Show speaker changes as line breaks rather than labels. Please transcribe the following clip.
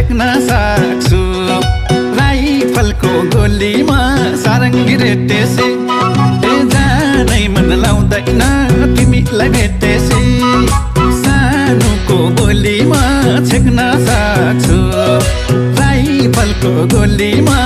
छेक्न सक्छु राइफलको गोलीमा सारङ्गी रेटेसी जानै मन लाउँदैन तिमीलाई भेटेसी सानोको गोलीमा छेक्न सक्छु राइफलको गोलीमा